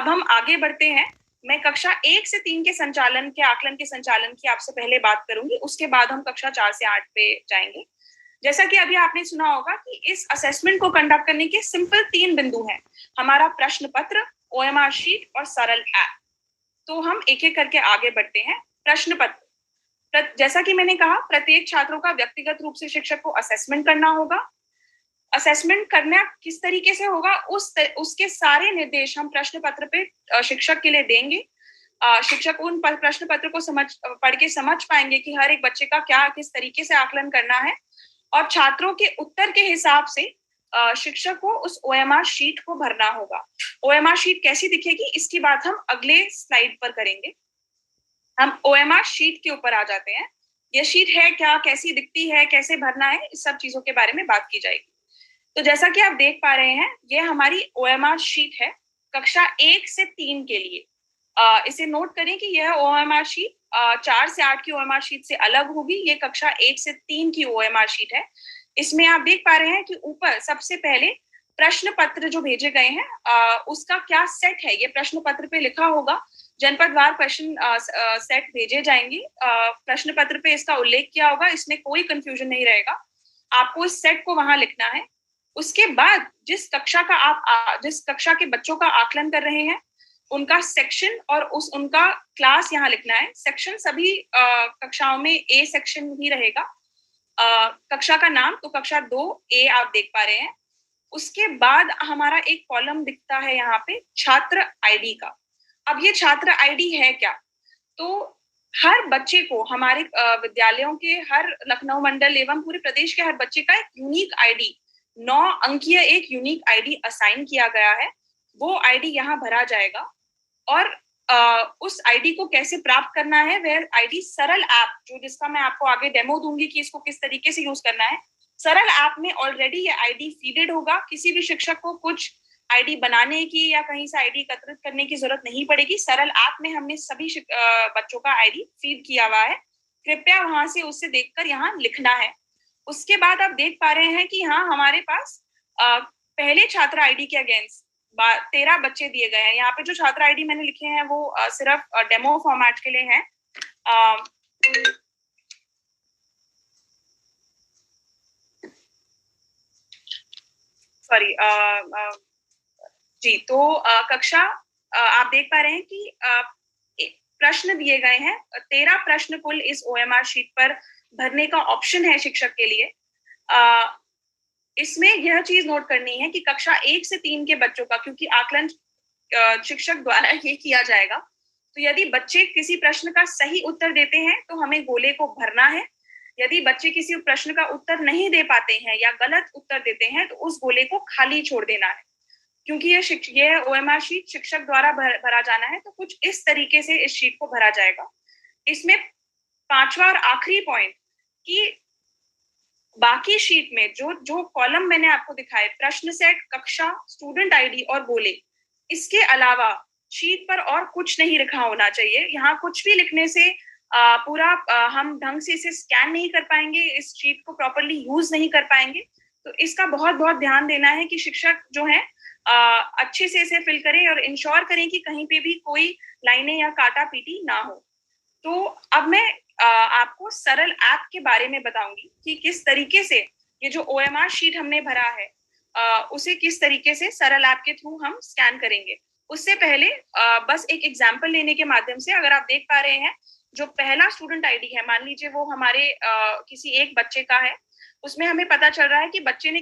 अब हम आगे बढ़ते हैं। मैं कक्षा 1 से 3 के संचालन के आकलन के संचालन की आपसे पहले बात करूंगी, उसके बाद हम कक्षा 4 से 8 पे जाएंगे। जैसा कि अभी आपने सुना होगा कि इस असेसमेंट को कंडक्ट करने के सिंपल 3 बिंदु हैं, हमारा प्रश्न पत्र, ओएमआर शीट और सरल ऐप। तो हम एक एक करके आगे बढ़ते हैं। प्रश्न पत्र, जैसा कि मैंने कहा, प्रत्येक छात्रों का व्यक्तिगत रूप से शिक्षक को असेसमेंट करना होगा। असेसमेंट करना किस तरीके से होगा, उसके सारे निर्देश हम प्रश्न पत्र पे शिक्षक के लिए देंगे। शिक्षक उन प्रश्न पत्र को पढ़ के समझ पाएंगे कि हर एक बच्चे का क्या किस तरीके से आकलन करना है, और छात्रों के उत्तर के हिसाब से शिक्षक को उस ओएमआर शीट को भरना होगा। ओएमआर शीट कैसी दिखेगी, इसकी बात हम अगले स्लाइड पर करेंगे। हम ओएमआर शीट के ऊपर आ जाते हैं। ये शीट है क्या, कैसी दिखती है, कैसे भरना है, इस सब चीजों के बारे में बात की जाएगी। तो जैसा कि आप देख पा रहे हैं, ये हमारी ओएमआर शीट है कक्षा 1 से 3 के लिए। इसे नोट करें कि यह ओएमआर शीट 4 से 8 की ओएमआर शीट से अलग होगी। ये कक्षा 1 से 3 की ओएमआर शीट है। इसमें आप देख पा रहे हैं कि ऊपर सबसे पहले प्रश्न पत्र जो भेजे गए हैं, उसका क्या सेट है, ये प्रश्न पत्र पे लिखा होगा। जनपदवार प्रश्न सेट भेजे जाएंगे। प्रश्न पत्र पे इसका उल्लेख किया होगा, इसमें कोई कंफ्यूजन नहीं रहेगा। आपको इस सेट को वहां लिखना है। उसके बाद जिस कक्षा के बच्चों का आकलन कर रहे हैं, उनका सेक्शन और उनका क्लास यहाँ लिखना है। सेक्शन सभी कक्षाओं में ए सेक्शन ही रहेगा। कक्षा का नाम तो कक्षा 2A आप देख पा रहे हैं। उसके बाद हमारा एक कॉलम दिखता है यहाँ पे छात्र आईडी का। अब ये छात्र आईडी है क्या, तो हर बच्चे को हमारे विद्यालयों के हर लखनऊ मंडल एवं पूरे प्रदेश के हर बच्चे का एक यूनिक आईडी, 9 अंकीय एक यूनिक आईडी असाइन किया गया है। वो आईडी यहाँ भरा जाएगा, और उस आईडी को कैसे प्राप्त करना है, वह आईडी सरल ऐप, जो जिसका मैं आपको आगे डेमो दूंगी कि इसको किस तरीके से यूज करना है। सरल ऐप में ऑलरेडी ये आईडी फीडेड होगा। किसी भी शिक्षक को कुछ आईडी बनाने की या कहीं से आईडी एकत्रित करने की जरूरत नहीं पड़ेगी। सरल ऐप में हमने सभी बच्चों का आईडी फीड किया हुआ है। कृपया वहां से उससे देखकर यहाँ लिखना है। उसके बाद आप देख पा रहे हैं कि यहाँ हमारे पास पहले छात्र आईडी के अगेंस्ट 13 बच्चे दिए गए हैं। यहाँ पे जो छात्र आईडी मैंने लिखे हैं वो सिर्फ डेमो फॉर्मेट के लिए हैं। सॉरी जी, तो कक्षा आप देख पा रहे हैं कि प्रश्न दिए गए हैं। 13 प्रश्न कुल इस ओएमआर शीट पर भरने का ऑप्शन है शिक्षक के लिए। इसमें यह चीज नोट करनी है कि कक्षा 1 से 3 के बच्चों का, क्योंकि आकलन शिक्षक द्वारा ये किया जाएगा, तो यदि बच्चे किसी प्रश्न का सही उत्तर देते हैं तो हमें गोले को भरना है। यदि बच्चे किसी प्रश्न का उत्तर नहीं दे पाते हैं या गलत उत्तर देते हैं तो उस गोले को खाली छोड़ देना है, क्योंकि ये ओएमआर शीट शिक्षक द्वारा भरा जाना है। तो कुछ इस तरीके से इस शीट को भरा जाएगा। इसमें 5वां और आखिरी पॉइंट कि बाकी शीट में जो कॉलम मैंने आपको दिखाए, प्रश्न सेट, कक्षा, स्टूडेंट आईडी और गोले, इसके अलावा शीट पर और कुछ नहीं लिखा होना चाहिए। यहाँ कुछ भी लिखने से हम ढंग से इसे स्कैन नहीं कर पाएंगे, इस शीट को प्रॉपरली यूज नहीं कर पाएंगे। तो इसका बहुत बहुत ध्यान देना है कि शिक्षक जो है अच्छे से इसे फिल करें और इंश्योर करें कि कहीं पे भी कोई लाइनें या काटा पीटी ना हो। तो अब मैं आपको सरल ऐप के बारे में बताऊंगी कि किस तरीके से ये जो ओएमआर शीट हमने भरा है उसे किस तरीके से सरल ऐप के थ्रू हम स्कैन करेंगे। उससे पहले बस एक एग्जाम्पल लेने के माध्यम से, अगर आप देख पा रहे हैं, जो पहला स्टूडेंट आईडी है, मान लीजिए वो हमारे किसी एक बच्चे का है, उसमें हमें पता चल रहा है कि बच्चे ने